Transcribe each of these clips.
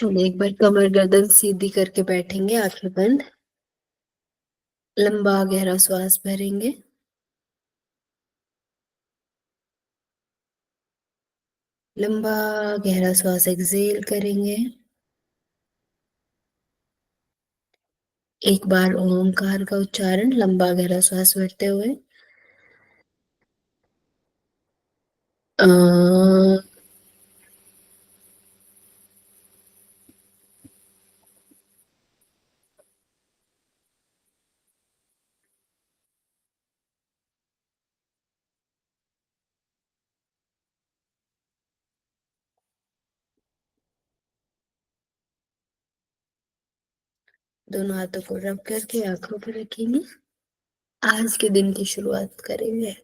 चलिए एक बार कमर गर्दन सीधी करके बैठेंगे, आंखें बंद। लंबा गहरा श्वास भरेंगे। लंबा गहरा श्वास एक्सेल करेंगे। एक बार ओमकार का उच्चारण लंबा गहरा श्वास भरते हुए। अ, दोनों हाथों को रब करके आंखों पर रखेंगे। आज के दिन की शुरुआत करेंगे।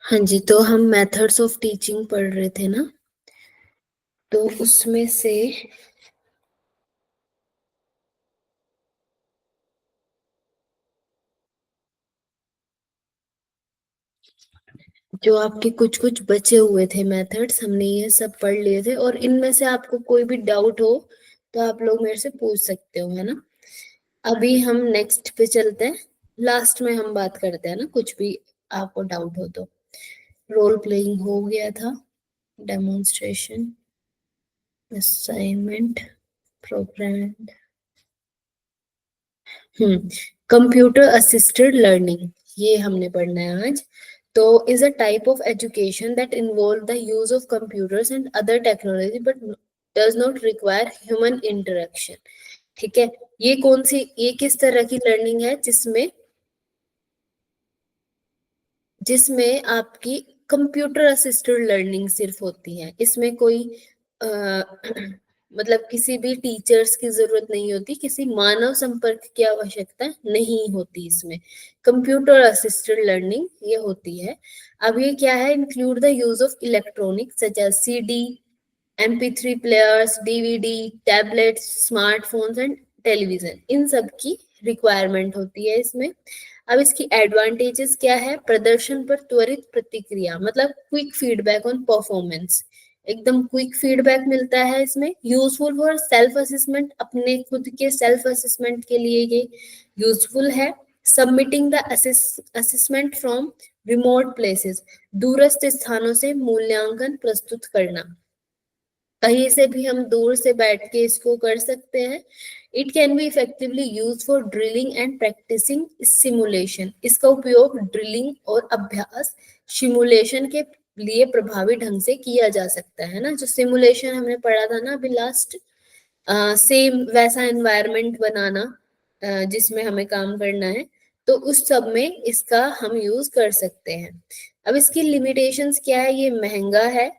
हाँ जी, तो हम मेथड्स ऑफ टीचिंग पढ़ रहे थे ना, तो उसमें से जो आपके कुछ कुछ बचे हुए थे मेथड्स, हमने ये सब पढ़ लिए थे। और इनमें से आपको कोई भी डाउट हो तो आप लोग मेरे से पूछ सकते हो, है ना। अभी हम नेक्स्ट पे चलते हैं। लास्ट में हम बात करते हैं ना, कुछ भी आपको डाउट हो तो। रोल प्लेइंग हो गया था, demonstration, assignment, programme. Computer assisted learning, ये हमने पढ़ना है आज। तो is a type of education that involve the use of computers and other technology but does not require human interaction. ठीक है, ये किस तरह की लर्निंग है जिसमें जिसमें आपकी कंप्यूटर असिस्टेड लर्निंग सिर्फ होती है। इसमें कोई आ, मतलब किसी भी टीचर्स की जरूरत नहीं होती, किसी मानव संपर्क की आवश्यकता नहीं होती इसमें। कंप्यूटर असिस्टेड लर्निंग ये होती है। अब ये क्या है? Include the use of electronics such as CD, MP3 players, DVD, tablets, smartphones and television, इन सब की रिक्वायरमेंट होती है इसमें। अब इसकी एडवांटेजेस क्या है? प्रदर्शन पर त्वरित प्रतिक्रिया, मतलब क्विक फीडबैक ऑन परफॉर्मेंस, एकदम क्विक फीडबैक मिलता है इसमें। यूजफुल फॉर सेल्फ असेसमेंट, अपने खुद के सेल्फ असेसमेंट के लिए ये यूजफुल है। Submitting the assessment from remote places, दूरस्थ स्थानों से मूल्यांकन प्रस्तुत करना, कहीं से भी हम दूर से बैठ के इसको कर सकते हैं। It can be effectively use for drilling and practising simulation, इसका उपयोग ड्रिलिंग और अभ्यास सिमुलेशन के लिए प्रभावी ढंग से किया जा सकता है ना। जो सिमुलेशन हमने पढ़ा था ना अभी लास्ट, सेम वैसा एनवायरनमेंट बनाना जिसमें हमें काम करना है, तो उस सब में इसका हम यूज कर सकते हैं। अब इसकी लिमिटेशंस क्या है? ये महंगा है,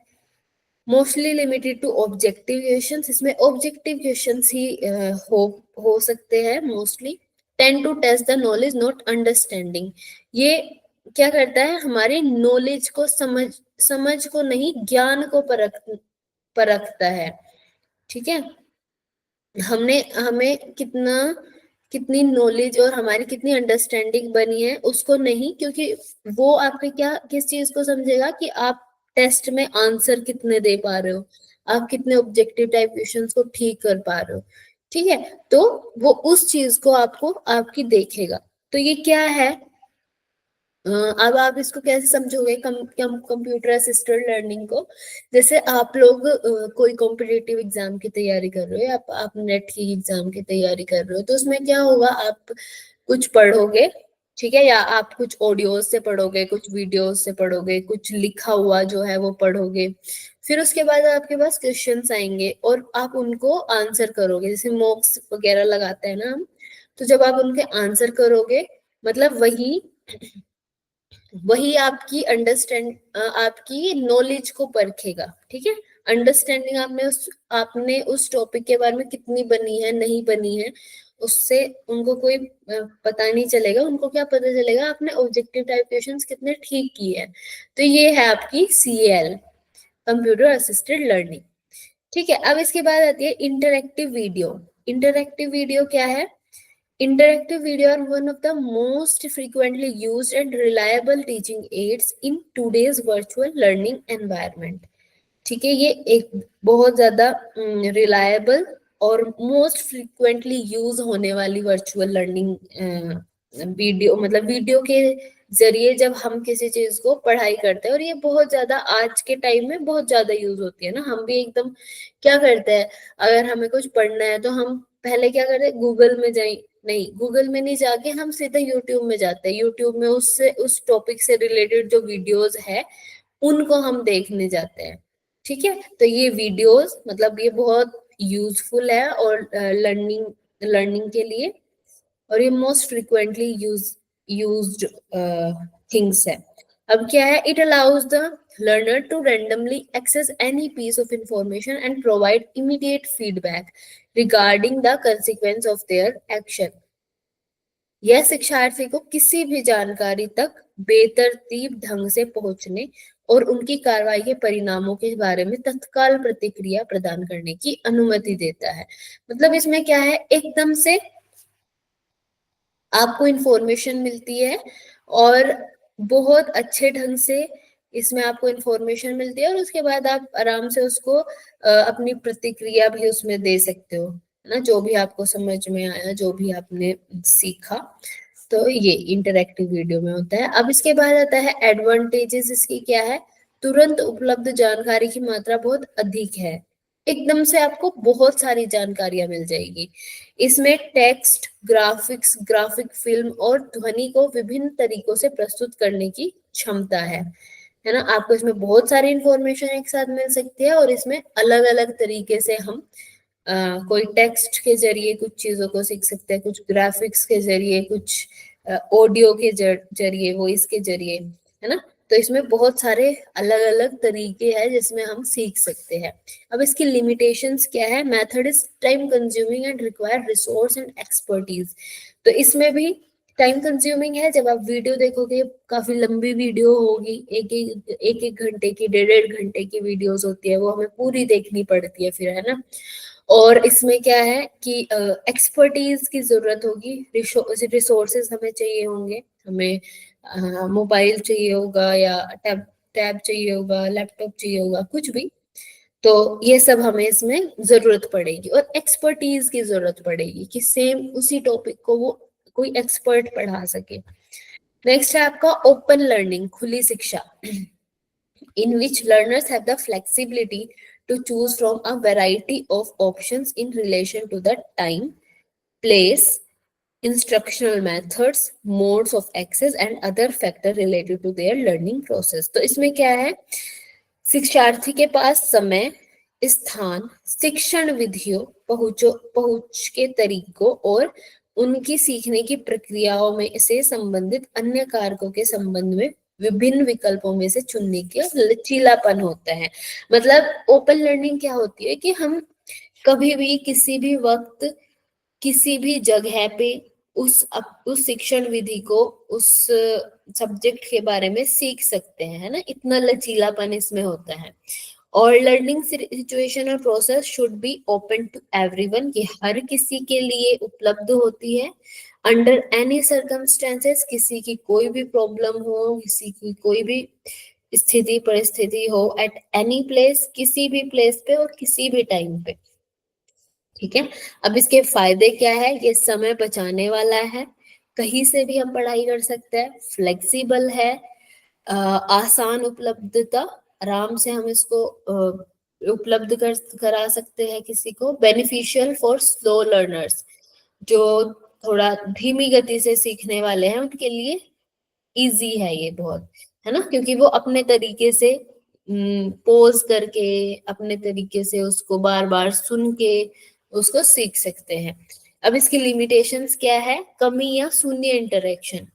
mostly limited to objective questions, इसमें ऑब्जेक्टिव क्वेश्चंस ही हो सकते हैं mostly. Tend to test the knowledge not understanding, ये क्या करता है? हमारी नॉलेज को समझ को नहीं, ज्ञान को परखता है। ठीक है, हमने हमें कितनी नॉलेज और हमारी कितनी अंडरस्टैंडिंग बनी है उसको नहीं, क्योंकि वो आपके क्या किस चीज को समझेगा कि आप टेस्ट में आंसर कितने दे पा रहे हो, आप कितने ऑब्जेक्टिव टाइप क्वेश्चंस को ठीक कर पा रहे हो। ठीक है, तो वो उस चीज को आपको आपकी देखेगा। तो ये क्या है? अब आप इसको कैसे समझोगे कंप्यूटर असिस्टेड लर्निंग को? जैसे आप लोग कोई कॉम्पिटिटिव एग्जाम की तैयारी कर रहे हो, आप नेट की एग्जाम की तैयारी कर रहे हो, तो उसमें क्या होगा? आप कुछ पढ़ोगे, ठीक है, या आप कुछ ऑडियोज से पढ़ोगे, कुछ वीडियोज से पढ़ोगे, कुछ लिखा हुआ जो है वो पढ़ोगे। फिर उसके बाद आपके पास क्वेश्चंस आएंगे और आप उनको आंसर करोगे, जैसे मॉक्स वगैरह लगाते हैं ना हम। तो जब आप उनके आंसर करोगे, मतलब वही वही आपकी आपकी नॉलेज को परखेगा। ठीक है, अंडरस्टैंडिंग आपने उस टॉपिक के बारे में कितनी बनी है, नहीं बनी है, उससे उनको कोई पता नहीं चलेगा। उनको क्या पता चलेगा, आपने ऑब्जेक्टिव टाइप क्वेश्चंस कितने ठीक किए हैं। तो ये है आपकी CAL, कंप्यूटर असिस्टेड लर्निंग। ठीक है, अब इसके बाद आती है इंटरएक्टिव वीडियो। इंटरएक्टिव वीडियो क्या है? Interactive video are one of the most frequently used and reliable teaching aids in today's virtual learning environment. ठीक है, ये एक बहुत ज्यादा रिलायबल और मोस्ट फ्रीक्वेंटली यूज होने वाली वर्चुअल लर्निंग वीडियो, मतलब वीडियो के जरिए जब हम किसी चीज को पढ़ाई करते हैं, और ये बहुत ज्यादा आज के टाइम में बहुत ज्यादा यूज होती है ना। हम भी एकदम क्या करते हैं, अगर हमें कुछ पढ़ना है तो हम पहले क्या करते हैं, गूगल में जाए, नहीं गूगल में नहीं जाके हम सीधे यूट्यूब में जाते हैं। यूट्यूब में उससे उस टॉपिक से रिलेटेड जो वीडियोस है उनको हम देखने जाते हैं। ठीक है, तो ये वीडियोस मतलब ये बहुत यूजफुल है और लर्निंग लर्निंग के लिए, और ये मोस्ट फ्रिक्वेंटली यूज्ड थिंग्स है। अब क्या है, it allows the learner to randomly access any piece of information and provide immediate feedback regarding the consequence of their action. यह शिक्षार्थी को किसी भी जानकारी तक बेतरतीब ढंग से पहुंचने और उनकी कार्रवाई के परिणामों के बारे में तत्काल प्रतिक्रिया प्रदान करने की अनुमति देता है। मतलब इसमें क्या है, एकदम से आपको इंफॉर्मेशन मिलती है और बहुत अच्छे ढंग से इसमें आपको इंफॉर्मेशन मिलती है, और उसके बाद आप आराम से उसको अपनी प्रतिक्रिया भी उसमें दे सकते हो, है ना, जो भी आपको समझ में आया, जो भी आपने सीखा। तो ये इंटरैक्टिव वीडियो में होता है। अब इसके बाद आता है एडवांटेजेस। इसकी क्या है, तुरंत उपलब्ध जानकारी की मात्रा बहुत अधिक है, एकदम से आपको बहुत सारी जानकारियां मिल जाएगी। इसमें टेक्स्ट, ग्राफिक फिल्म और ध्वनि को विभिन्न तरीकों से प्रस्तुत करने की क्षमता है ना। आपको इसमें बहुत सारी इंफॉर्मेशन एक साथ मिल सकती है, और इसमें अलग अलग तरीके से हम कोई टेक्स्ट के जरिए कुछ चीजों को सीख सकते हैं, कुछ ग्राफिक्स के जरिए, कुछ ऑडियो के जरिए, वॉइस के जरिए, है ना। तो इसमें बहुत सारे अलग अलग तरीके हैं जिसमें हम सीख सकते हैं। अब इसकी लिमिटेशंस क्या है, method is time consuming and require resource and expertise. तो इसमें भी टाइम कंज्यूमिंग है, जब आप वीडियो देखोगे काफी लंबी वीडियो होगी, एक घंटे की, 1.5 घंटे की वीडियोस होती है, वो हमें पूरी देखनी पड़ती है फिर, है ना। और इसमें क्या है कि एक्सपर्टीज की जरूरत होगी, रिसोर्सेज हमें चाहिए होंगे, हमें मोबाइल चाहिए होगा या टैब चाहिए होगा, लैपटॉप चाहिए होगा, कुछ भी। तो ये सब हमें इसमें जरूरत पड़ेगी, और एक्सपर्टीज की जरूरत पड़ेगी कि सेम उसी टॉपिक को वो कोई एक्सपर्ट पढ़ा सके। नेक्स्ट है आपका ओपन लर्निंग, खुली शिक्षा, in which learners have the flexibility to choose from a variety of options in relation to the time, place, instructional methods, modes of access and other factors related to their learning process. तो इसमें क्या है, शिक्षार्थी के पास समय, स्थान, शिक्षण विधियों, पहुंच के तरीकों और उनकी सीखने की प्रक्रियाओं में से संबंधित अन्य कारकों के संबंध में विभिन्न विकल्पों में से चुनने के लचीलापन होता है। मतलब ओपन लर्निंग क्या होती है कि हम कभी भी किसी भी वक्त किसी भी जगह पे उस शिक्षण विधि को, उस सब्जेक्ट के बारे में सीख सकते हैं, है ना। इतना लचीलापन इसमें होता है। और लर्निंग सिचुएशन और process should be open to everyone, ये हर किसी के लिए उपलब्ध होती है। अंडर एनी सर्कमस्टेंसेस, किसी की कोई भी प्रॉब्लम हो, किसी की कोई भी स्थिति परिस्थिति हो, एट एनी प्लेस, किसी भी प्लेस पे और किसी भी टाइम पे। ठीक है, अब इसके फायदे क्या है, ये समय बचाने वाला है, कहीं से भी हम पढ़ाई कर सकते हैं, फ्लेक्सिबल है, आसान उपलब्धता, आराम से हम इसको उपलब्ध करा सकते हैं किसी को। बेनिफिशियल फॉर स्लो लर्नर्स, जो थोड़ा धीमी गति से सीखने वाले हैं उनके लिए इजी है ये बहुत, है ना, क्योंकि वो अपने तरीके से पोज करके, अपने तरीके से उसको बार बार सुन के उसको सीख सकते हैं। अब इसकी लिमिटेशंस क्या है, कमी या शून्य इंटरेक्शन,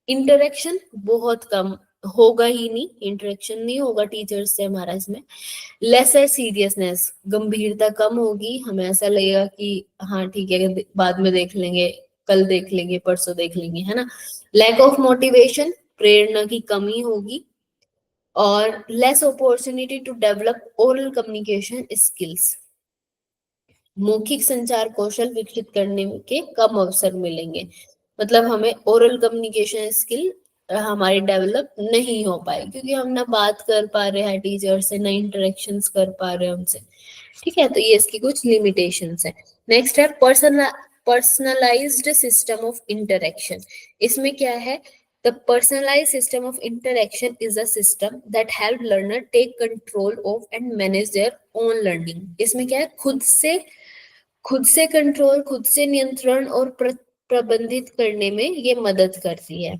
इंटरेक्शन बहुत कम होगा ही नहीं, इंटरेक्शन नहीं होगा टीचर्स से हमारा इसमें। लेसर सीरियसनेस, गंभीरता कम होगी, हमें ऐसा लगेगा कि हाँ ठीक है बाद में देख लेंगे, कल देख लेंगे, परसों देख लेंगे, है ना। लैक ऑफ मोटिवेशन, प्रेरणा की कमी होगी। और less opportunity to develop oral communication skills, मौखिक संचार कौशल विकसित करने के कम अवसर मिलेंगे। मतलब हमें ओरल कम्युनिकेशन स्किल हमारी डेवलप नहीं हो पाए, क्योंकि हम ना बात कर पा रहे हैं टीचर से, ना इंटरेक्शंस कर पा रहे हैं उनसे। ठीक है, तो ये इसकी कुछ लिमिटेशंस है। नेक्स्ट है पर्सनलाइज्ड सिस्टम ऑफ इंटरेक्शन। इसमें क्या है, the personalised system of interaction is a system that help learner take control of and manage their own learning. इसमें क्या है, खुद से कंट्रोल, खुद से नियंत्रण और प्रबंधित करने में ये मदद करती है,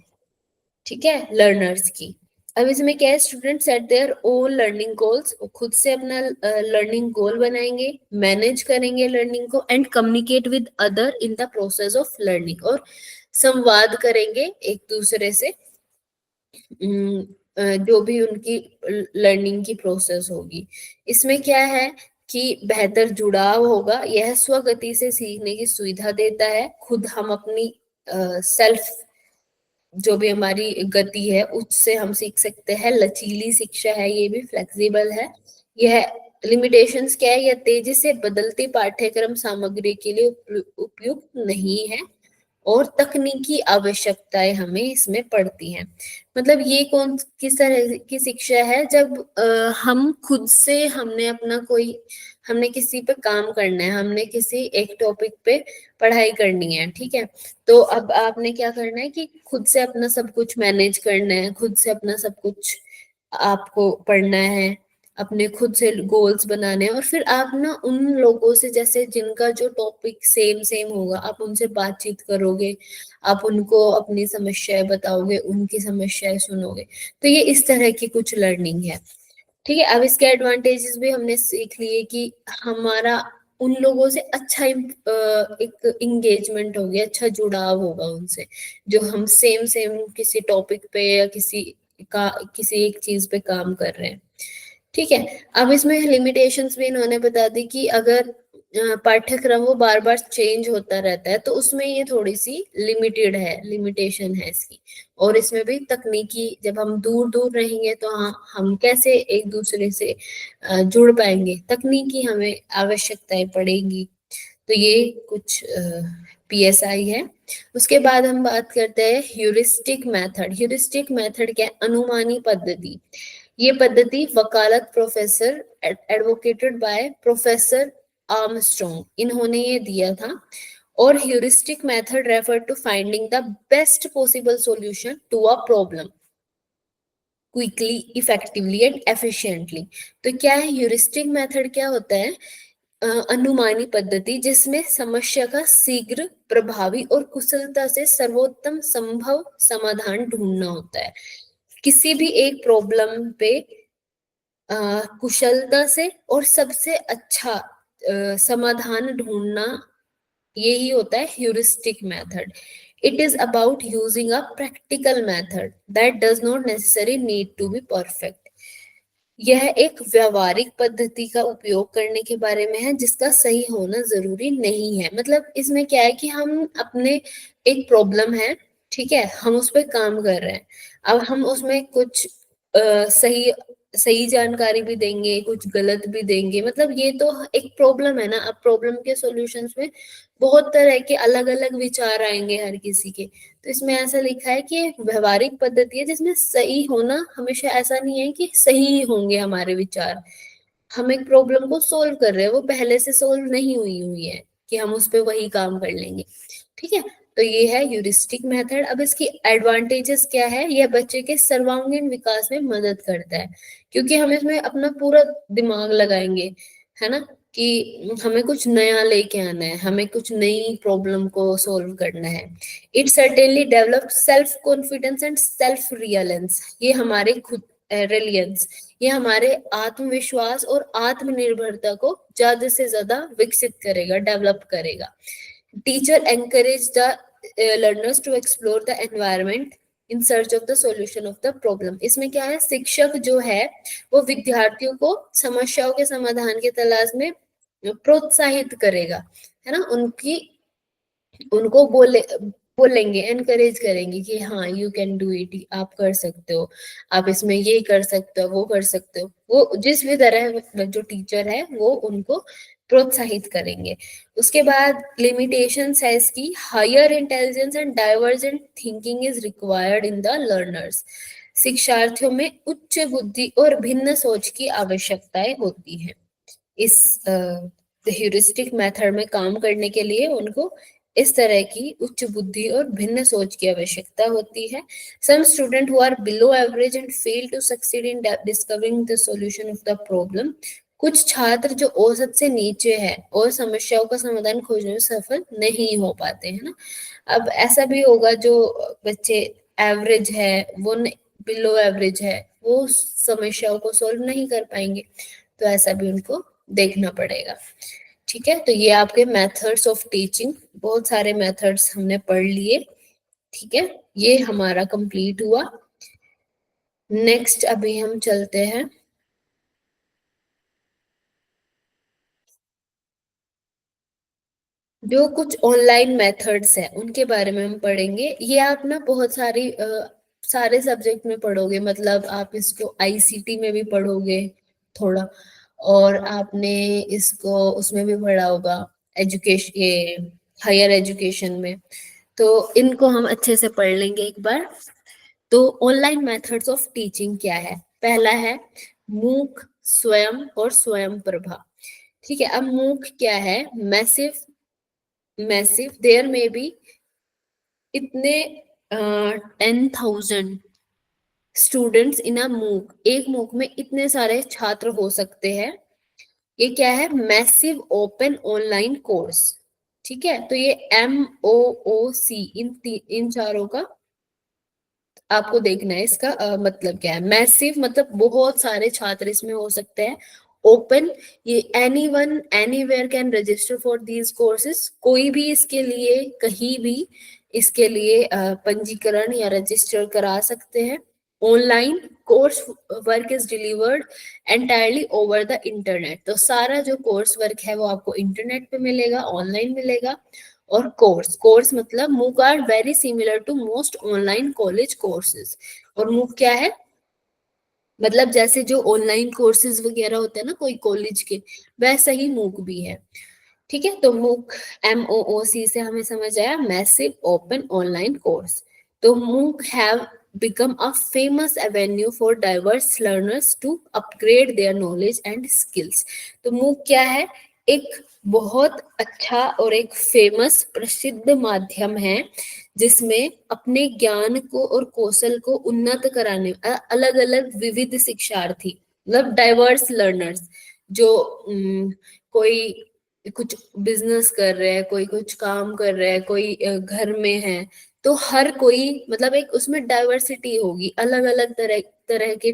ठीक है, लर्नर्स की। अब इसमें क्या है, student set there own learning goals, खुद से अपना लर्निंग गोल बनाएंगे, मैनेज करेंगे लर्निंग को, and communicate with other in the process of learning, और संवाद करेंगे एक दूसरे से जो भी उनकी लर्निंग की प्रोसेस होगी। इसमें क्या है कि बेहतर जुड़ाव होगा, यह स्वगति से सीखने की सुविधा देता है, खुद हम अपनी सेल्फ जो भी हमारी गति है उससे हम सीख सकते हैं। लचीली शिक्षा है, ये भी फ्लेक्सिबल है। यह लिमिटेशंस क्या है, यह तेजी से बदलती पाठ्यक्रम सामग्री के लिए उपयुक्त नहीं है, और तकनीकी आवश्यकताएं हमें इसमें पड़ती हैं। मतलब ये कौन किस तरह की शिक्षा है, जब हम खुद से हमने किसी पे काम करना है, हमने किसी एक टॉपिक पे पढ़ाई करनी है, ठीक है। तो अब आपने क्या करना है कि खुद से अपना सब कुछ मैनेज करना है, खुद से अपना सब कुछ आपको पढ़ना है, अपने खुद से गोल्स बनाने हैं, और फिर आप ना उन लोगों से, जैसे जिनका जो टॉपिक सेम सेम होगा, आप उनसे बातचीत करोगे, आप उनको अपनी समस्याएं बताओगे, उनकी समस्याएं सुनोगे। तो ये इस तरह की कुछ लर्निंग है, ठीक है। अब इसके एडवांटेजेस भी हमने सीख लिए कि हमारा उन लोगों से अच्छा एक इंगेजमेंट होगी, अच्छा जुड़ाव होगा उनसे, जो हम सेम सेम किसी टॉपिक पे या किसी एक चीज पे काम कर रहे हैं, ठीक है। अब इसमें लिमिटेशंस भी इन्होंने बता दी कि अगर पाठ्यक्रम वो बार बार चेंज होता रहता है, तो उसमें ये थोड़ी सी लिमिटेशन है इसकी। और इसमें भी तकनीकी, जब हम दूर दूर रहेंगे तो हाँ, हम कैसे एक दूसरे से जुड़ पाएंगे, तकनीकी हमें आवश्यकताएं पड़ेगी। तो ये कुछ PSI है। उसके बाद हम बात करते हैं ह्यूरिस्टिक मेथड। ह्यूरिस्टिक मेथड क्या है, अनुमानी पद्धति। ये पद्धति वकालत professor advocated by professor Armstrong, इन्होंने ये दिया था। और heuristic method refer to finding the best possible solution to a problem quickly, effectively and efficiently. तो क्या है ह्यूरिस्टिक मेथड, क्या होता है, अनुमानी पद्धति जिसमें समस्या का शीघ्र, प्रभावी और कुशलता से सर्वोत्तम संभव समाधान ढूंढना होता है। किसी भी एक प्रॉब्लम पे कुशलता से और सबसे अच्छा समाधान ढूंढना, यही होता है heuristic method. It is about using a practical method that does not necessary need to be perfect. यह एक व्यवहारिक पद्धति का उपयोग करने के बारे में है, जिसका सही होना जरूरी नहीं है। मतलब इसमें क्या है कि हम अपने, एक प्रॉब्लम है, ठीक है, हम उस पर काम कर रहे हैं, अब हम उसमें कुछ सही सही जानकारी भी देंगे, कुछ गलत भी देंगे, मतलब ये तो एक प्रॉब्लम है ना। अब प्रॉब्लम के सॉल्यूशंस में बहुत तरह के अलग अलग विचार आएंगे हर किसी के। तो इसमें ऐसा लिखा है कि व्यवहारिक पद्धति है जिसमें सही होना, हमेशा ऐसा नहीं है कि सही ही होंगे हमारे विचार। हम एक प्रॉब्लम को सोल्व कर रहे हैं, वो पहले से सोल्व नहीं हुई हुई है कि हम उस पर वही काम कर लेंगे, ठीक है। तो ये है ह्यूरिस्टिक मेथड। अब इसकी एडवांटेजेस क्या है, यह बच्चे के सर्वांगीण विकास में मदद करता है, क्योंकि हम इसमें अपना पूरा दिमाग लगाएंगे, है ना, कि हमें कुछ नया लेके आना है, हमें कुछ नई प्रॉब्लम को सोल्व करना है। It certainly develop self confidence and self reliance, ये हमारे खुद रिलियंस, ये हमारे आत्मविश्वास और आत्मनिर्भरता को ज्यादा से ज्यादा विकसित करेगा, डेवलप करेगा। Teacher encourage the learners to explore the environment in search of the solution of the problem. इसमें क्या है, शिक्षक जो है वो विद्यार्थियों को समस्याओं के समाधान की तलाश में प्रोत्साहित करेगा, है ना, उनको बोलेंगे, एनकरेज करेंगे कि हाँ यू कैन डू इट, आप कर सकते हो, आप इसमें ये कर सकते हो, वो कर सकते हो। वो जिस भी तरह जो टीचर है वो उनको प्रोत्साहित करेंगे। उसके बाद लिमिटेशंस है इसकी, higher intelligence and divergent thinking is required in the learners. शिक्षार्थियों में उच्च बुद्धि और भिन्न सोच की आवश्यकताएं होती हैं। इस ह्यूरिस्टिक मेथड में काम करने के लिए उनको इस तरह की उच्च बुद्धि और भिन्न सोच की आवश्यकता होती है। Some student who are below average and fail to succeed in discovering the solution of the problem. कुछ छात्र जो औसत से नीचे है और समस्याओं का समाधान खोजने में सफल नहीं हो पाते हैं ना। अब ऐसा भी होगा जो बच्चे एवरेज है, वो बिलो एवरेज है, वो समस्याओं को सॉल्व नहीं कर पाएंगे, तो ऐसा भी उनको देखना पड़ेगा। ठीक है, तो ये आपके मेथड्स ऑफ टीचिंग, बहुत सारे मेथड्स हमने पढ़ लिए। ठीक है, ये हमारा कंप्लीट हुआ। नेक्स्ट अभी हम चलते हैं, जो कुछ ऑनलाइन मेथड्स है उनके बारे में हम पढ़ेंगे। ये आप ना बहुत सारे सब्जेक्ट में पढ़ोगे, मतलब आप इसको आईसीटी में भी पढ़ोगे थोड़ा, और आपने इसको उसमें भी पढ़ा होगा, एजुकेशन, ये हायर एजुकेशन में। तो इनको हम अच्छे से पढ़ लेंगे एक बार। तो ऑनलाइन मेथड्स ऑफ टीचिंग क्या है? पहला है मूक, स्वयं और स्वयं प्रभा। ठीक है, अब मूक क्या है? मैसिव देयर में भी इतने 10,000 स्टूडेंट्स इन अ मूक, एक मूक में इतने सारे छात्र हो सकते हैं। ये क्या है? Massive open online course. ठीक है, तो ये MOOC, इन चारों का आपको देखना है। इसका मतलब क्या है? मैसिव मतलब बहुत सारे छात्र इसमें हो सकते हैं। ओपन, ये anyone anywhere can register for these courses, कोई भी इसके लिए कहीं भी इसके लिए पंजीकरण या रजिस्टर करा सकते हैं। Online course work is delivered entirely over the internet, तो सारा जो कोर्स वर्क है वो आपको इंटरनेट पे मिलेगा, ऑनलाइन मिलेगा। और कोर्स मतलब MOOC are very similar to most online college courses. और मूक क्या है? मतलब जैसे जो ऑनलाइन कोर्सेज वगैरह होते हैं ना कोई कॉलेज के, वैसा ही मूक भी है। ठीक है, तो मूक MOOC से हमें समझ आया, मैसिव ओपन ऑनलाइन कोर्स। तो मूक have become a famous avenue for diverse learners to upgrade their knowledge and skills। तो मूक क्या है? एक बहुत अच्छा और एक फेमस प्रसिद्ध माध्यम है जिसमें अपने ज्ञान को और कौशल को उन्नत कराने अलग अलग विविध शिक्षार्थी, मतलब डाइवर्स लर्नर्स, जो कोई कुछ बिजनेस कर रहे हैं, कोई कुछ काम कर रहे हैं, कोई घर में है, तो हर कोई, मतलब एक उसमें डाइवर्सिटी होगी, अलग अलग तरह तरह के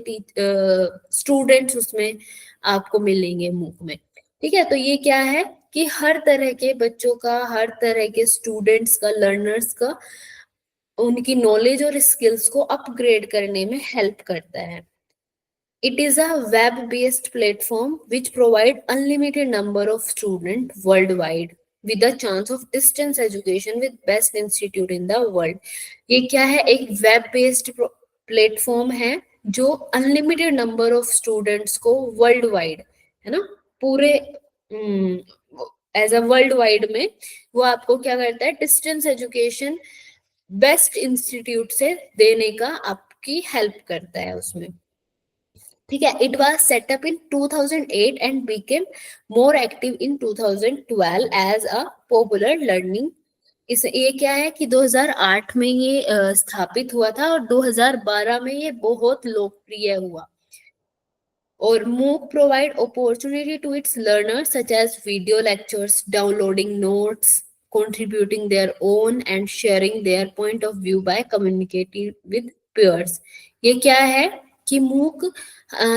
स्टूडेंट्स उसमें आपको मिलेंगे मूक में। ठीक है, तो ये क्या है कि हर तरह के बच्चों का, हर तरह के स्टूडेंट्स का, लर्नर्स का, उनकी नॉलेज और स्किल्स को अपग्रेड करने में हेल्प करता है। It is a web-based platform which provides unlimited number of students worldwide with the chance of distance education with best institute in the world। ये क्या है? एक web-based प्लेटफॉर्म है जो अनलिमिटेड नंबर ऑफ स्टूडेंट्स को world wide, है ना, पूरे एज अ वर्ल्ड वाइड में वो आपको क्या करता है? डिस्टेंस एजुकेशन बेस्ट इंस्टीट्यूट से देने का आपकी हेल्प करता है उसमें। ठीक है, it was set up in 2008 and became more active in 2012 as a popular learning. इस ये क्या है कि 2008 में ये स्थापित हुआ था और 2012 में ये बहुत लोकप्रिय हुआ। और MOOC provide opportunity to its learners such as video lectures, downloading notes, contributing their own and sharing their point of view by communicating with peers। ये क्या है कि MOOC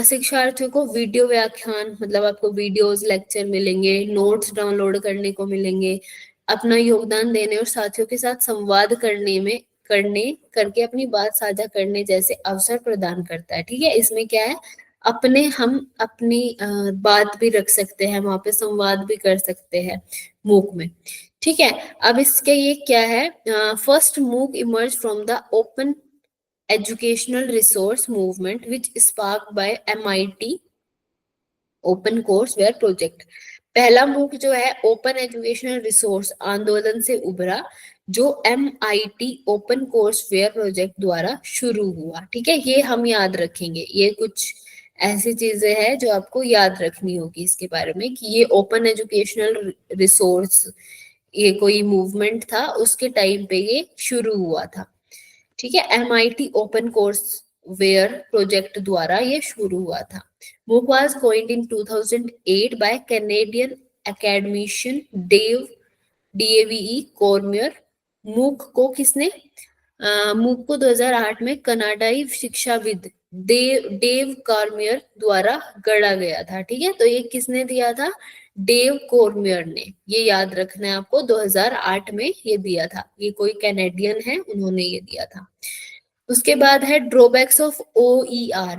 शिक्षार्थियों को वीडियो व्याख्यान, मतलब आपको वीडियोस लेक्चर मिलेंगे, नोट्स डाउनलोड करने को मिलेंगे, अपना योगदान देने और साथियों के साथ संवाद करने में करके अपनी बात साझा करने जैसे अवसर प्रदान करता है। ठीक है, इसमें क्या है, हम अपनी बात भी रख सकते हैं, वहां पे संवाद भी कर सकते हैं मूक में। ठीक है, अब इसके ये क्या है, first MOOC emerge from the open educational resource movement which spark by MIT open courseware project. पहला मूक जो है ओपन एजुकेशनल रिसोर्स आंदोलन से उभरा, जो MIT open courseware project द्वारा शुरू हुआ। ठीक है, ये हम याद रखेंगे, ये कुछ ऐसी चीजें हैं जो आपको याद रखनी होगी इसके बारे में, कि ये ओपन एजुकेशनल रिसोर्स ये कोई मूवमेंट था, उसके टाइम पे ये शुरू हुआ था। ठीक है, MIT open courseware project द्वारा ये शुरू हुआ था। MOOC was coined in 2008 by Canadian academician DAVE Cormier। MOOC को किसने MOOC को 2008 में कनाडाई शिक्षाविद डेव कॉर्मियर द्वारा गढ़ा गया था। ठीक है, तो ये किसने दिया था, डेव कॉर्मियर ने, ये याद रखना है आपको, 2008 में ये दिया था, ये कोई कैनेडियन है, उन्होंने ये दिया था। उसके बाद है ड्रॉबैक्स ऑफ OER।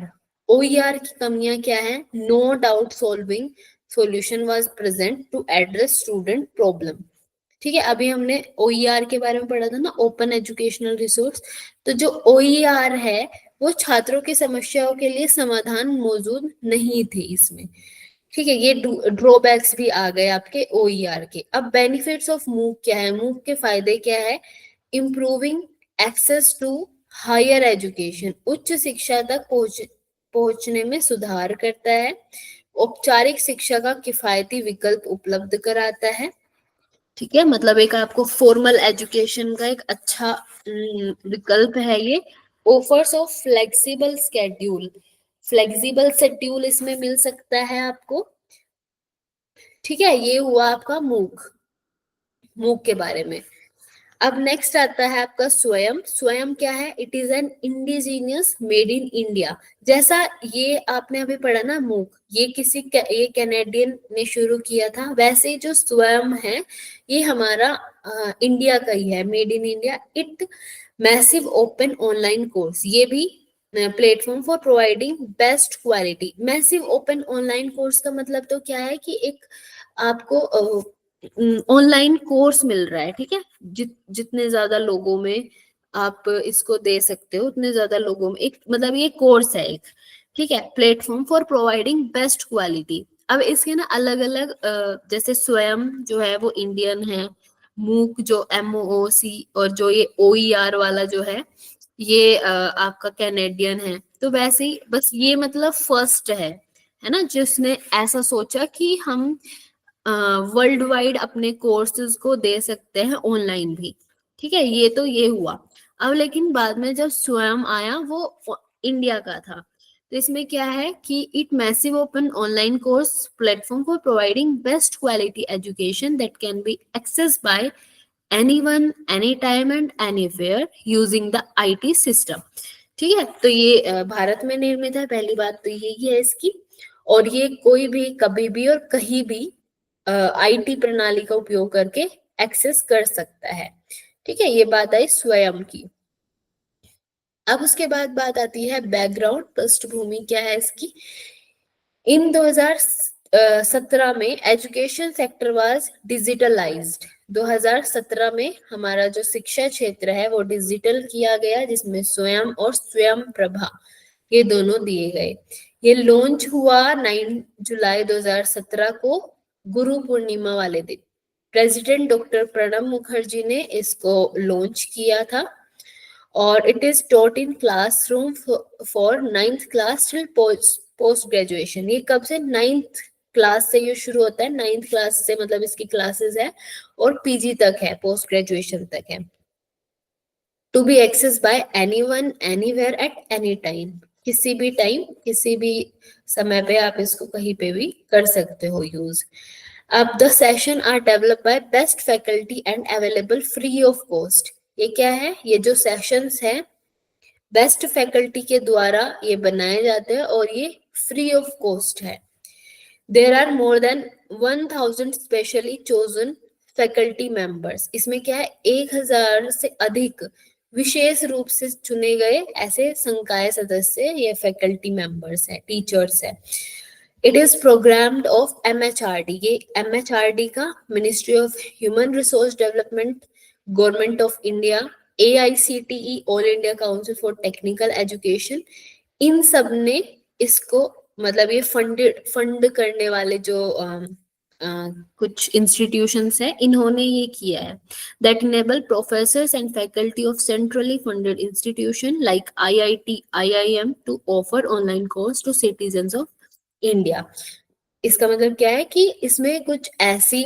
OER की कमियां क्या है, no doubt solving solution was present to address student problem. ठीक है, अभी हमने OER के बारे में पढ़ा था ना, ओपन एजुकेशनल रिसोर्स। तो जो OER है वो छात्रों की समस्याओं के लिए समाधान मौजूद नहीं थे इसमें। ठीक है, ये ड्रॉबैक्स भी आ गए आपके OER के। अब बेनिफिट्स ऑफ MOOC क्या है, MOOC के फायदे क्या है, improving access to higher education, उच्च शिक्षा तक पहुंचने में सुधार करता है, औपचारिक शिक्षा का किफायती विकल्प उपलब्ध कराता है। ठीक है, मतलब एक आपको फॉर्मल एजुकेशन का एक अच्छा विकल्प है ये। Offers of flexible schedule, flexible schedule इसमें मिल सकता है आपको। ठीक है, ये हुआ आपका मूक के बारे में। अब नेक्स्ट आता है आपका स्वयं। स्वयं क्या है, it is an indigenous made in India. जैसा ये आपने अभी पढ़ा ना मूक, ये कैनेडियन ने शुरू किया था, वैसे जो स्वयं है ये हमारा इंडिया का ही है, made in India. It massive open online course, ये भी platform for providing best quality. Massive open online course का मतलब तो क्या है कि एक आपको ऑनलाइन कोर्स मिल रहा है। ठीक है, जितने ज्यादा लोगों में आप इसको दे सकते हो, उतने ज्यादा लोगों में, एक मतलब ये कोर्स है एक। ठीक है, platform for providing best quality. अब इसके ना अलग अलग, जैसे स्वयं जो है वो इंडियन है, मूक जो MOOC, और जो ये OER वाला जो ये आपका कैनेडियन है। तो वैसे ही बस ये मतलब फर्स्ट है ना, जिसने ऐसा सोचा कि हम वर्ल्ड वाइड अपने कोर्सेज को दे सकते हैं ऑनलाइन भी। ठीक है, ये तो ये हुआ। अब लेकिन बाद में जब स्वयं आया वो इंडिया का था, तो इसमें क्या है कि it massive open online course platform for providing best quality education that can be access by anyone any time and anywhere using the IT system. ठीक है, तो ये भारत में निर्मित है, पहली बात तो यही है इसकी। और ये कोई भी कभी भी और कहीं भी IT प्रणाली का उपयोग करके एक्सेस कर सकता है। ठीक है, ये बात आई स्वयं की। अब उसके बाद बात आती है बैकग्राउंड, पृष्ठभूमि क्या है इसकी। इन 2017 में एजुकेशन सेक्टर वाज डिजिटलाइज्ड। 2017 में हमारा जो शिक्षा क्षेत्र है वो डिजिटल किया गया, जिसमें स्वयं और स्वयं प्रभा ये दोनों दिए गए। ये लॉन्च हुआ 9 जुलाई 2017 को, गुरु पूर्णिमा वाले दिन। प्रेसिडेंट डॉक्टर प्रणब मुखर्जी ने इसको लॉन्च किया था। और it is taught in classroom for 9th class till post graduation. ये कब से, 9th क्लास से ये शुरू होता है, 9th क्लास से मतलब इसकी क्लासेस है, और PG तक है, पोस्ट ग्रेजुएशन तक है। To be access by anyone anywhere at any time, किसी भी टाइम किसी भी समय पे आप इसको कहीं पे भी कर सकते हो यूज। अब the session are develop by best faculty and available free of cost. ये क्या है, ये जो सेशंस है बेस्ट फैकल्टी के द्वारा ये बनाए जाते हैं और ये फ्री ऑफ कॉस्ट है। There are more than 1000 specially chosen faculty members. इसमें क्या है, 1000 से अधिक विशेष रूप से चुने गए ऐसे संकाय सदस्य ये फैकल्टी मेंबर्स है, टीचर्स है। It is programmed of MHRD, ये MHRD का ministry of human resource development, government of India, AICTE all India council for technical education, इन सब ने इसको मतलब ये फंड करने वाले जो कुछ इंस्टीट्यूशंस है इन्होंने ये किया है। That enable professors and faculty of centrally funded institution like IIT IIM to offer online course to citizens of India. इसका मतलब क्या है कि इसमें कुछ ऐसी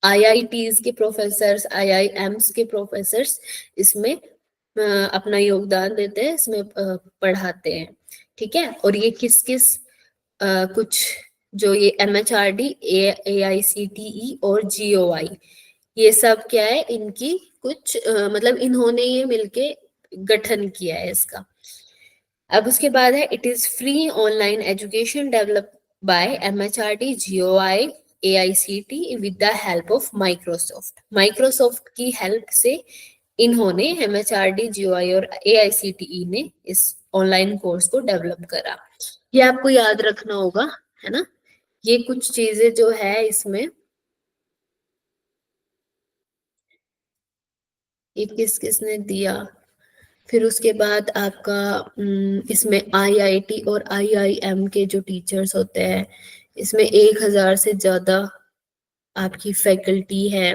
IITs के प्रोफेसर्स, IIMs के प्रोफेसर्स इसमें अपना योगदान देते हैं, इसमें पढ़ाते हैं, ठीक है। और ये किस किस कुछ जो ये MHRD, AICTE और GOI, ये सब क्या है इनकी कुछ मतलब इन्होंने ये मिलके गठन किया है इसका। अब उसके बाद है it is free online education develop by MHRD, GOI, AICTE with the help of Microsoft. Microsoft की हेल्प से इन्होंने MHRD, GOI और AICTE ने इस ऑनलाइन कोर्स को डेवलप करा। ये आपको याद रखना होगा, है ना। ये कुछ चीजें जो है इसमें, ये किस किसने दिया। फिर उसके बाद आपका इसमें IIT और IIM के जो टीचर्स होते हैं, इसमें 1000 से ज्यादा आपकी फैकल्टी है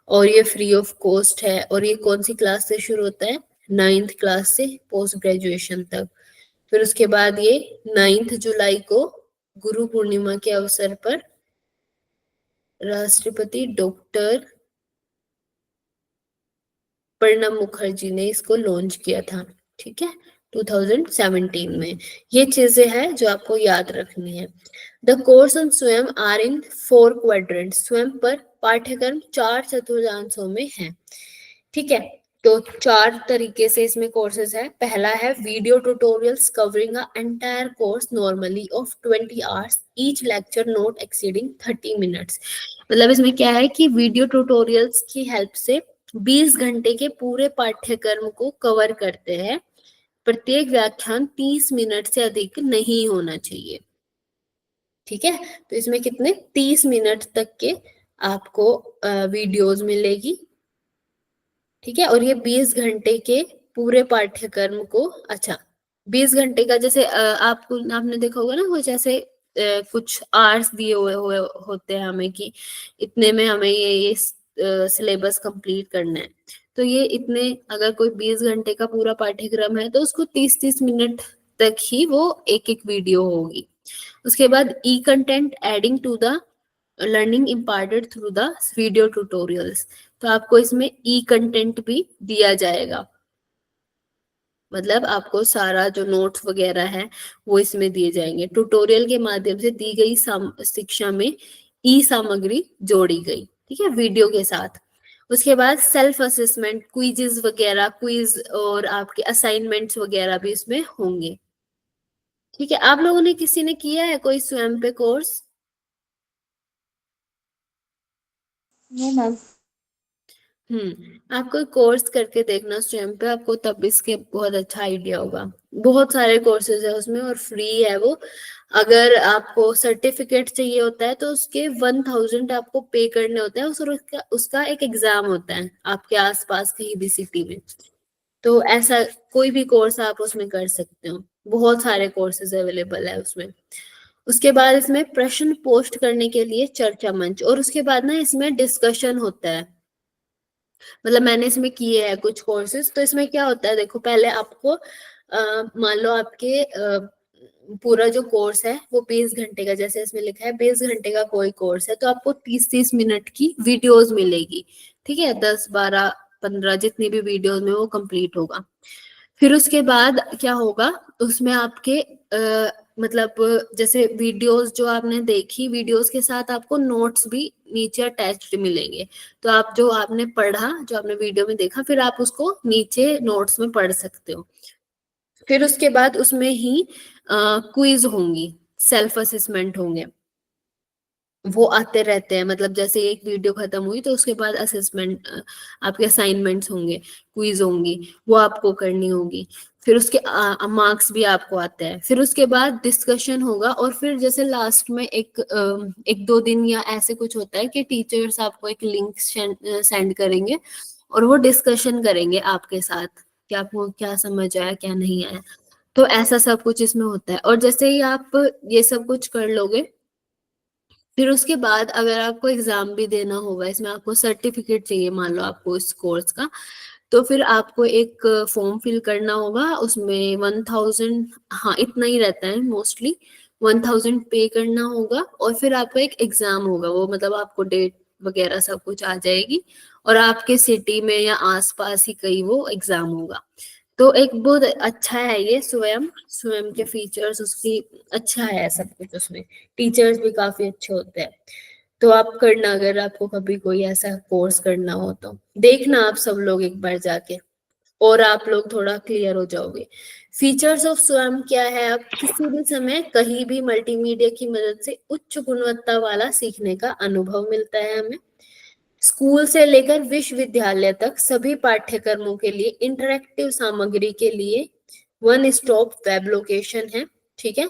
और ये फ्री ऑफ कॉस्ट है। और ये कौन सी क्लास से शुरू होता है? 9th क्लास से पोस्ट ग्रेजुएशन तक। फिर उसके बाद ये 9 जुलाई को गुरु पूर्णिमा के अवसर पर राष्ट्रपति डॉक्टर प्रणब मुखर्जी ने इसको लॉन्च किया था, ठीक है, 2017 में। ये चीजें हैं जो आपको याद रखनी है। द कोर्स ऑन स्वयं आर इन 4 क्वाड्रेंट, स्वयं पर पाठ्यक्रम 4 चतुर्थांशों में है, ठीक है। तो 4 तरीके से इसमें कोर्सेज है। पहला है video tutorials covering a entire course normally of 20 hours, each lecture not exceeding 30 minutes. मतलब इसमें क्या है कि वीडियो ट्यूटोरियल्स की हेल्प से 20 घंटे के पूरे पाठ्यक्रम को कवर करते हैं। प्रत्येक व्याख्यान 30 मिनट से अधिक नहीं होना चाहिए, ठीक है। तो इसमें कितने 30 मिनट तक के आपको वीडियोस मिलेगी, ठीक है। और ये 20 घंटे के पूरे पाठ्यक्रम को, अच्छा 20 घंटे का जैसे आपको आपने देखा होगा ना, वो जैसे कुछ आवर्स दिए हुए होते हैं हमें कि इतने में हमें ये सिलेबस कंप्लीट करना है। तो ये इतने, अगर कोई 20 घंटे का पूरा पाठ्यक्रम है तो उसको 30-30 मिनट तक ही वो एक एक वीडियो होगी। उसके बाद e content adding to the learning imparted through the video tutorials. तो आपको इसमें ई कंटेंट भी दिया जाएगा, मतलब आपको सारा जो नोट्स वगैरह है वो इसमें दिए जाएंगे। ट्यूटोरियल के माध्यम से दी गई शिक्षा में ई सामग्री जोड़ी गई, ठीक है, वीडियो के साथ। उसके बाद सेल्फ असेसमेंट, क्विजेस वगैरह, क्विज और आपके असाइनमेंट्स वगैरह भी इसमें होंगे, ठीक है। आप लोगों ने किसी ने किया है कोई स्वयं पे कोर्स? नहीं मैम। आपको कोर्स करके देखना स्वयं पे, आपको तब इसके बहुत अच्छा आइडिया होगा। बहुत सारे कोर्सेज है उसमें और फ्री है वो। अगर आपको सर्टिफिकेट चाहिए होता है तो उसके 1000 आपको पे करने होते हैं, उसका एक एग्जाम होता है आपके आसपास कहीं भी सिटी में। तो ऐसा कोई भी कोर्स आप उसमें कर सकते हो, बहुत सारे कोर्सेज अवेलेबल है उसमें। उसके बाद इसमें प्रश्न पोस्ट करने के लिए चर्चा मंच, और उसके बाद ना इसमें डिस्कशन होता है। मतलब मैंने इसमें किए हैं कुछ कोर्सेज। तो इसमें क्या होता है, देखो पहले आपको मान लो आपके पूरा जो कोर्स है वो 20 घंटे का, जैसे इसमें लिखा है 20 घंटे का कोई कोर्स है, तो आपको 30-30 मिनट की वीडियोस मिलेगी, ठीक है, 10, 12, 15 जितनी भी वीडियोस में वो कंप्लीट होगा। फिर उसके बाद क्या होगा, उसमें आपके मतलब जैसे वीडियोस जो आपने देखी, वीडियोस के साथ आपको नोट्स भी नीचे अटैच्ड मिलेंगे। तो आप जो आपने पढ़ा, जो आपने वीडियो में देखा, फिर आप उसको नीचे नोट्स में पढ़ सकते हो। फिर उसके बाद उसमें ही क्विज होंगी, सेल्फ असेसमेंट होंगे, वो आते रहते हैं, मतलब जैसे एक वीडियो खत्म हुई तो उसके बाद असेसमेंट, आपके असाइनमेंट्स होंगे, क्विज होंगी, वो आपको करनी होगी। फिर उसके मार्क्स भी आपको आते हैं। फिर उसके बाद डिस्कशन होगा, और फिर जैसे लास्ट में एक दो दिन या ऐसे कुछ होता है कि टीचर्स आपको एक लिंक सेंड करेंगे और वो डिस्कशन करेंगे आपके साथ कि आपको क्या समझ आया क्या नहीं आया। तो ऐसा सब कुछ इसमें होता है। और जैसे ही आप ये सब कुछ कर लोगे, फिर उसके बाद अगर आपको एग्जाम भी देना होगा, इसमें आपको सर्टिफिकेट चाहिए, मान लो आपको इस कोर्स का, तो फिर आपको एक फॉर्म फिल करना होगा। उसमें 1000, हाँ इतना ही रहता है मोस्टली, 1000 पे करना होगा। और फिर आपका एक एग्जाम होगा, वो मतलब आपको डेट वगैरह सब कुछ आ जाएगी, और आपके सिटी में या आसपास ही कहीं वो एग्जाम होगा। तो एक बहुत अच्छा है ये स्वयं, स्वयं के फीचर्स उसकी अच्छा है सब कुछ उसमें। टीचर्स भी काफी अच्छे होते हैं। तो आप करना, अगर आपको कभी कोई ऐसा कोर्स करना हो तो देखना आप सब लोग एक बार जाके, और आप लोग थोड़ा क्लियर हो जाओगे। फीचर्स ऑफ स्वयं क्या है, आप किसी भी समय कहीं भी मल्टीमीडिया की मदद से उच्च गुणवत्ता वाला सीखने का अनुभव मिलता है हमें। स्कूल से लेकर विश्वविद्यालय तक सभी पाठ्यक्रमों के लिए इंटरैक्टिव सामग्री के लिए वन स्टॉप वेब लोकेशन है। ठीक है,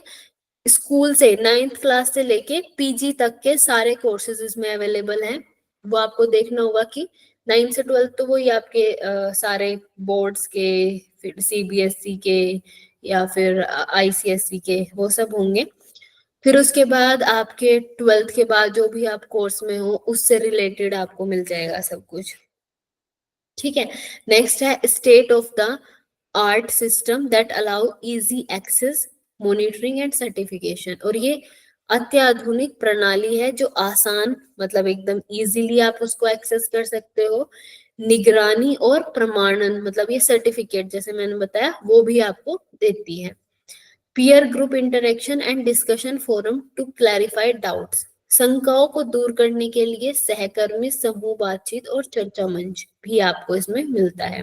स्कूल से 9th क्लास से लेके पीजी तक के सारे कोर्सेज इसमें अवेलेबल हैं। वो आपको देखना होगा कि 9th से 12th तो वही आपके सारे बोर्ड्स के, फिर सीबीएसई के या फिर आईसीएसई के, वो सब होंगे। फिर उसके बाद आपके 12th के बाद जो भी आप कोर्स में हो उससे रिलेटेड आपको मिल जाएगा सब कुछ। ठीक है, नेक्स्ट है state of the art system that allow easy access, monitoring and certification. और ये अत्याधुनिक प्रणाली है जो आसान, मतलब एकदम इजीली आप उसको एक्सेस कर सकते हो, निगरानी और प्रमाणन, मतलब ये सर्टिफिकेट जैसे मैंने बताया वो भी आपको देती है। Peer group interaction and discussion forum to clarify doubts, शंकाओं को दूर करने के लिए सहकर्मी समूह बातचीत और चर्चा मंच भी आपको इसमें मिलता है।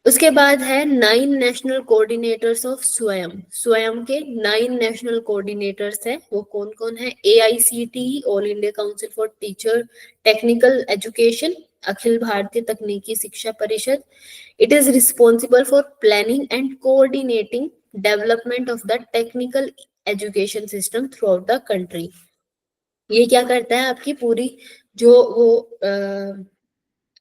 उसके बाद है 9 नेशनल कोऑर्डिनेटर्स ऑफ स्वयं। स्वयं के 9 नेशनल कोऑर्डिनेटर्स हैं, वो कौन कौन है? AICTE, all India council for teacher technical education, अखिल भारतीय तकनीकी शिक्षा परिषद। It is responsible for planning and coordinating development of the technical education system throughout the country. ये क्या करता है, आपकी पूरी जो वो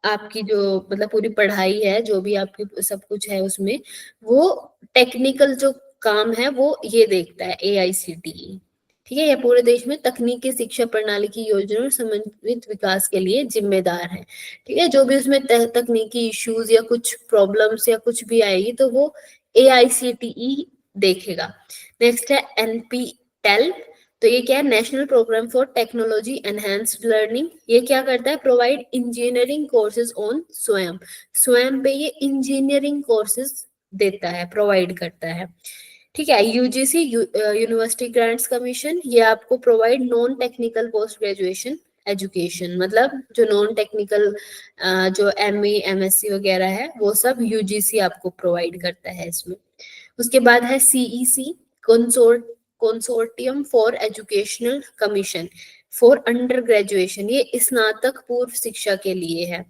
आपकी जो मतलब पूरी पढ़ाई है, जो भी आपकी सब कुछ है उसमें, वो टेक्निकल जो काम है वो ये देखता है एआईसीटीई। ठीक है, ये पूरे देश में तकनीकी शिक्षा प्रणाली की योजना और समन्वित विकास के लिए जिम्मेदार है। ठीक है, जो भी उसमें तकनीकी इश्यूज या कुछ प्रॉब्लम्स या कुछ भी आएगी तो वो एआईसीटीई देखेगा। नेक्स्ट है एनपीटेल। तो ये क्या है? National programme for technology enhanced learning. ये क्या करता है? प्रोवाइड इंजीनियरिंग कोर्सेज ऑन स्वयं। स्वयं पे ये इंजीनियरिंग कोर्सेज देता है, प्रोवाइड करता है। ठीक है, यूजीसी यूनिवर्सिटी ग्रांट्स कमीशन, ये आपको provide non technical post graduation education, मतलब जो नॉन टेक्निकल जो एमए एमएससी वगैरह है वो सब यूजीसी आपको प्रोवाइड करता है इसमें। उसके बाद है CEC, consortium for educational commission for under graduation. ये स्नातक पूर्व शिक्षा के लिए है।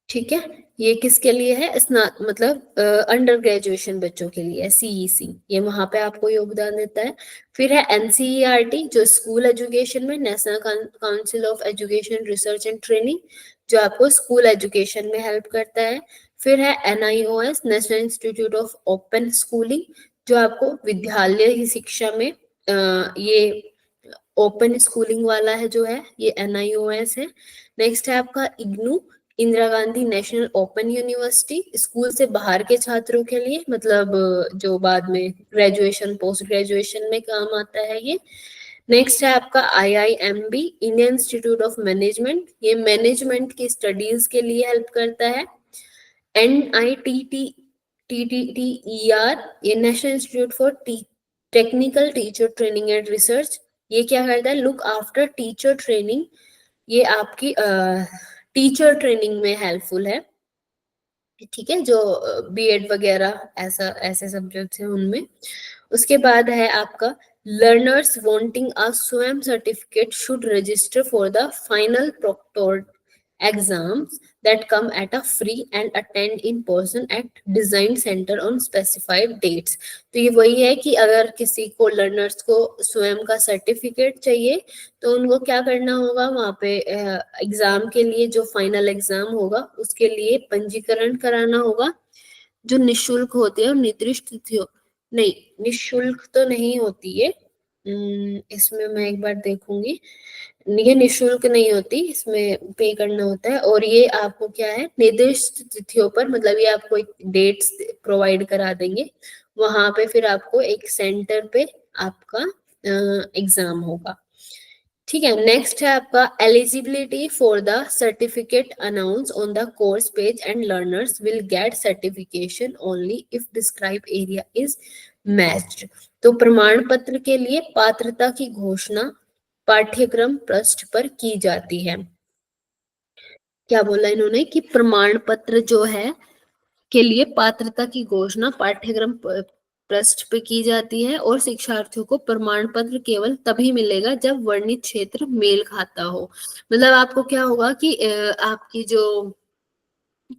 ठीक है, ये किसके लिए है? मतलब अंडर ग्रेजुएशन बच्चों के लिए सीईसी, ये वहां पे आपको योगदान देता है। फिर है एनसीईआरटी, जो स्कूल एजुकेशन में, national council of education research and training, जो आपको स्कूल एजुकेशन में हेल्प करता है। फिर है NIOS, national institute of open schooling, जो आपको विद्यालय की शिक्षा में ये ओपन स्कूलिंग वाला है जो है, ये एनआईओएस है। नेक्स्ट है आपका IGNOU, Indira Gandhi national open university, school से बाहर के छात्रों के लिए, मतलब जो बाद में ग्रेजुएशन पोस्ट ग्रेजुएशन में काम आता है ये। नेक्स्ट है आपका IIMB, Indian institute of management, ये मैनेजमेंट की स्टडीज के लिए हेल्प करता है। एनआईटीटी टीटीटीईआर, ये national institute for technical teacher training and research, ये क्या करता है? लुक आफ्टर टीचर ट्रेनिंग, ये आपकी टीचर ट्रेनिंग में हेल्पफुल है। ठीक है, जो बीएड वगैरह ऐसा ऐसे सब्जेक्ट्स हैं उनमें। उसके बाद है आपका Learners wanting a SWAM certificate should register for the final proctored exams that come at a free and attend in person at design center on specified dates. तो ये वही है कि अगर किसी को लर्नर्स को स्वयं का सर्टिफिकेट चाहिए तो उनको क्या करना होगा, वहाँ पे एग्जाम के लिए जो फाइनल एग्जाम होगा उसके लिए पंजीकरण कराना होगा, जो निशुल्क होती है और निर्दिष्ट तिथियों, नहीं निशुल्क तो नहीं होती है, इसमें मैं एक बार देखूंगी, ये निशुल्क नहीं होती, इसमें पे करना होता है। और ये आपको क्या है, निर्दिष्ट तिथियों पर, मतलब ये आपको एक डेट्स प्रोवाइड करा देंगे, वहां पे फिर आपको एक सेंटर पे आपका एग्जाम होगा। ठीक है, नेक्स्ट है आपका eligibility for the certificate announce on the course page and learners will get certification only if describe area is matched. तो प्रमाण पत्र के लिए पात्रता की घोषणा पाठ्यक्रम पृष्ठ पर की जाती है। क्या बोला इन्होंने कि प्रमाण पत्र जो है के लिए पात्रता की घोषणा पाठ्यक्रम पृष्ठ पे की जाती है और शिक्षार्थियों को प्रमाण पत्र केवल तभी मिलेगा जब वर्णित क्षेत्र मेल खाता हो। मतलब आपको क्या होगा कि आपकी जो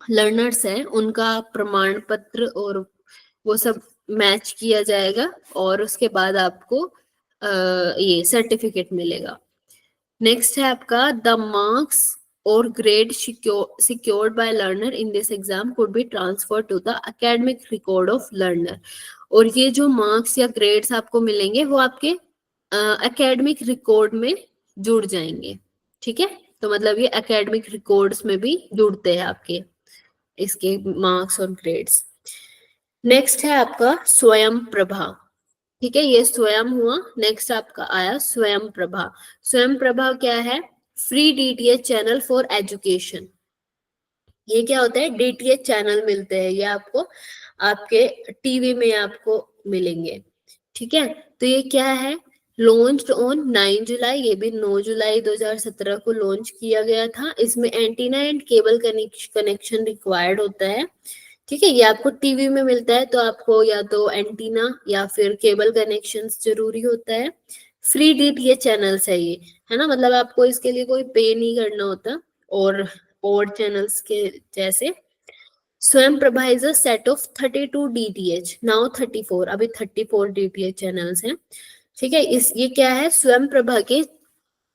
लर्नर्स हैं उनका प्रमाण पत्र और वो सब मैच किया जाएगा और उसके बाद आपको ये सर्टिफिकेट मिलेगा। नेक्स्ट है आपका द मार्क्स और grade secured by learner in this exam could be transferred to the academic record of learner। और ये जो मार्क्स या ग्रेड्स आपको मिलेंगे वो आपके एकेडमिक रिकॉर्ड में जुड़ जाएंगे। ठीक है, तो मतलब ये एकेडमिक रिकॉर्ड्स में भी जुड़ते हैं आपके इसके मार्क्स और ग्रेड्स। नेक्स्ट है आपका स्वयं प्रभा। ठीक है, ये स्वयं हुआ। नेक्स्ट आपका आया स्वयं प्रभा। स्वयं प्रभा क्या है? Free DTH channel for education. ये क्या होता है? डीटीएच चैनल मिलते हैं, ये आपको आपके टीवी में आपको मिलेंगे। ठीक है, तो ये क्या है? लॉन्च्ड ऑन 9 जुलाई, ये भी 9 जुलाई 2017 को लॉन्च किया गया था। इसमें antenna and cable connection required होता है। ठीक है, ये आपको टीवी में मिलता है तो आपको या तो एंटीना या फिर केबल कनेक्शन जरूरी होता है। फ्री डीटीएच चैनल्स है ये, है ना, मतलब आपको इसके लिए कोई पे नहीं करना होता। और चैनल्स के जैसे स्वयं Prabha is a set of 32 DTH, now 34, अभी 34 डीटीएच चैनल्स हैं। ठीक है, ये क्या है? स्वयं प्रभा के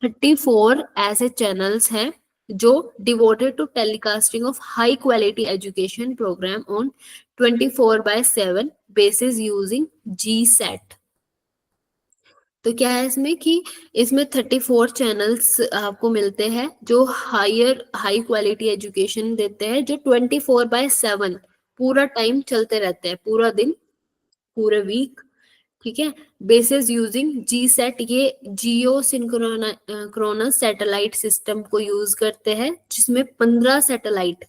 34 ऐसे चैनल्स हैं जो devoted to telecasting of high quality education programme on 24/7 basis using G SAT. तो क्या है इसमें कि इसमें 34 चैनल्स आपको मिलते हैं जो हाई क्वालिटी एजुकेशन देते हैं, जो 24/7 पूरा टाइम चलते रहते हैं, पूरा दिन, पूरे वीक। ठीक है, बेसिस यूजिंग जी सेट, ये जियो सिंक्रोनस सैटेलाइट सिस्टम को यूज करते हैं, जिसमें 15 सैटेलाइट,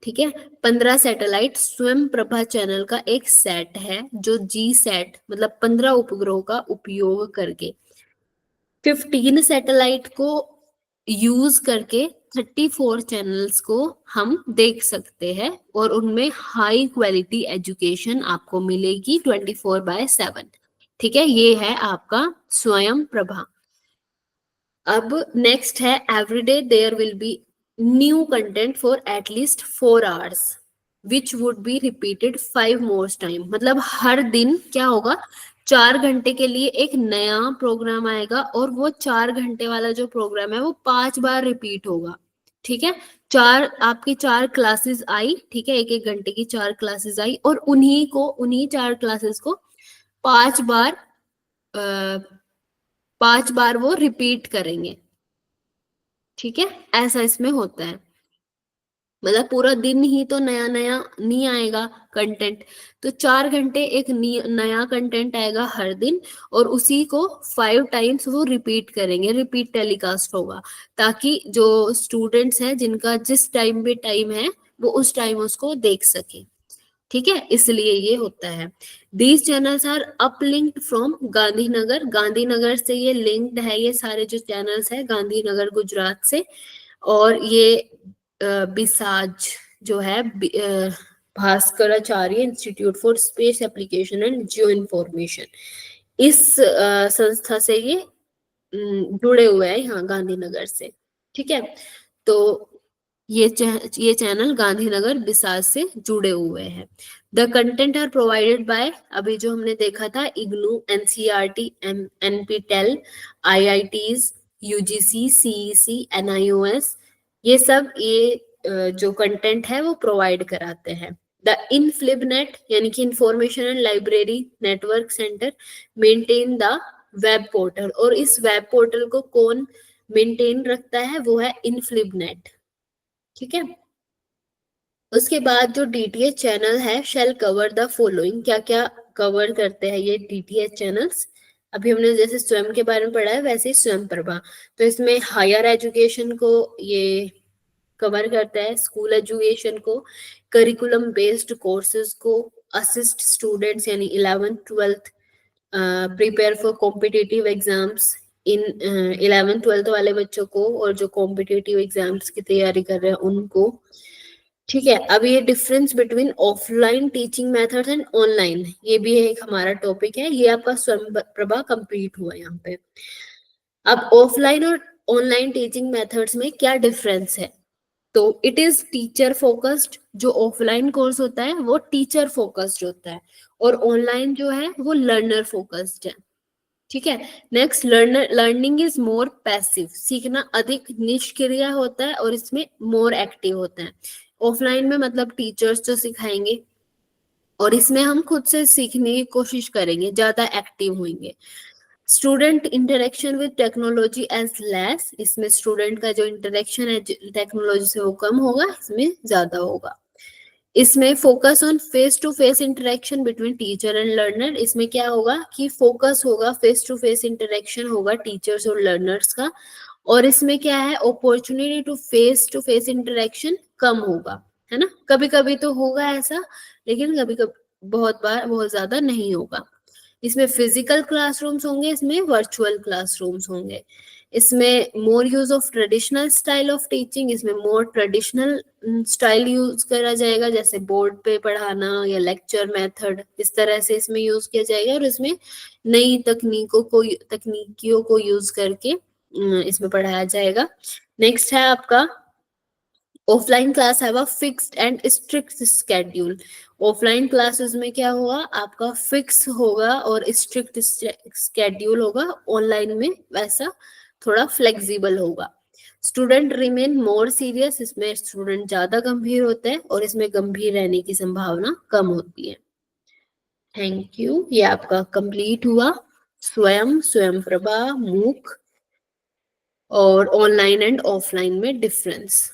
ठीक है, 15 सैटेलाइट स्वयं प्रभा चैनल का एक सेट है जो जी सेट मतलब 15 उपग्रहों का उपयोग करके 15 सैटेलाइट को यूज करके 34 चैनल्स को हम देख सकते हैं और उनमें हाई क्वालिटी एजुकेशन आपको मिलेगी 24/7। ठीक है, ये है आपका स्वयं प्रभा। अब नेक्स्ट है everyday there will be new content for at least 4 hours which would be repeated 5 more time. मतलब हर दिन क्या होगा, 4 घंटे के लिए एक नया प्रोग्राम आएगा और वो 4 घंटे वाला जो प्रोग्राम है वो 5 बार रिपीट होगा। ठीक है, आपकी 4 क्लासेस आई, ठीक है, एक एक घंटे की 4 क्लासेस आई और उन्हीं 4 क्लासेस को 5 बार 5 बार वो रिपीट करेंगे। ठीक है, ऐसा इसमें होता है। मतलब पूरा दिन ही तो नया नया नहीं आएगा कंटेंट, तो 4 घंटे एक नया कंटेंट आएगा हर दिन और उसी को 5 टाइम्स वो रिपीट करेंगे, रिपीट टेलीकास्ट होगा, ताकि जो स्टूडेंट्स हैं जिनका जिस टाइम पे टाइम है वो उस टाइम उसको देख सके। ठीक है, इसलिए ये होता है। These channels are uplinked from Gandhinagar, Gandhinagar से ये लिंक्ड है, ये सारे जो चैनल्स है गांधीनगर गुजरात से। और ये बिसाज जो है Bhaskaracharya institute for space application and Jio information, इस संस्था से ये जुड़े हुए हैं यहाँ गांधीनगर से, ठीक है। तो ये चैनल गांधीनगर बिसार से जुड़े हुए हैं। The content are provided by, अभी जो हमने देखा था, IGNOU, NCERT, NPTEL, IITs, UGC, CEC, NIOS, ये सब ये जो कंटेंट है वो प्रोवाइड कराते हैं। द इनफ्लिबनेट यानी कि information and library network centre maintain the web portal, और इस वेब पोर्टल को कौन मेंटेन रखता है, वो है इनफ्लिबनेट, ठीक है। उसके बाद जो डीटीएच चैनल है, शेल कवर द फॉलोइंग, क्या क्या कवर करते हैं ये डीटीएच चैनल्स। अभी हमने जैसे स्वयं के बारे में पढ़ा है वैसे ही स्वयं प्रभा, तो इसमें हायर एजुकेशन को ये कवर करता है, स्कूल एजुकेशन को, करिकुलम बेस्ड कोर्सेज को, असिस्ट स्टूडेंट्स यानी 11th 12th prepare for competitive exams in 11th 12th वाले बच्चों को, और जो कॉम्पिटिटिव एग्जाम्स की तैयारी कर रहे हैं उनको, ठीक है। अब ये difference between offline teaching methods and online, ये भी एक हमारा टॉपिक है, ये आपका स्वयं प्रभा कंप्लीट हुआ यहाँ पे। अब ऑफलाइन और ऑनलाइन टीचिंग मेथड्स में क्या डिफरेंस है, तो इट इज टीचर फोकस्ड, जो ऑफलाइन कोर्स होता है वो टीचर फोकस्ड होता है, और ऑनलाइन जो है वो लर्नर फोकस्ड है, ठीक है। Next, learning is more passive, सीखना अधिक निष्क्रिय होता है और इसमें मोर एक्टिव होता है। ऑफलाइन में मतलब टीचर्स जो सिखाएंगे, और इसमें हम खुद से सीखने की कोशिश करेंगे, ज्यादा एक्टिव होंगे। Student interaction with technology as less, इसमें स्टूडेंट का जो इंटरेक्शन है टेक्नोलॉजी से वो कम होगा, इसमें ज्यादा होगा। इसमें focus on face to face interaction between teacher and learner, इसमें क्या होगा कि फोकस होगा, फेस टू फेस इंटरेक्शन होगा टीचर्स और लर्नर्स का, और इसमें क्या है, अपॉर्चुनिटी टू फेस इंटरेक्शन कम होगा, है ना। कभी कभी तो होगा ऐसा, लेकिन कभी कभी बहुत बार बहुत ज्यादा नहीं होगा। इसमें फिजिकल क्लासरूम्स होंगे, इसमें वर्चुअल क्लासरूम्स होंगे। इसमें more use of traditional style of teaching, इसमें मोर ट्रेडिशनल स्टाइल यूज करा जाएगा, जैसे बोर्ड पे पढ़ाना या लेक्चर मेथड, इस तरह से इसमें यूज किया जाएगा, और इसमें नई तकनीकियों को यूज करके इसमें पढ़ाया जाएगा। नेक्स्ट है आपका ऑफलाइन क्लास है, fixed and strict schedule. Offline classes में क्या होगा, आपका फिक्स होगा और स्ट्रिक्ट स्केड्यूल होगा, ऑनलाइन में वैसा थोड़ा फ्लेक्सिबल होगा। स्टूडेंट रिमेन मोर सीरियस, इसमें स्टूडेंट ज्यादा गंभीर होते हैं और इसमें गंभीर रहने की संभावना कम होती है। थैंक यू, ये आपका कंप्लीट हुआ स्वयं प्रभा, मूक और ऑनलाइन एंड ऑफलाइन में डिफरेंस।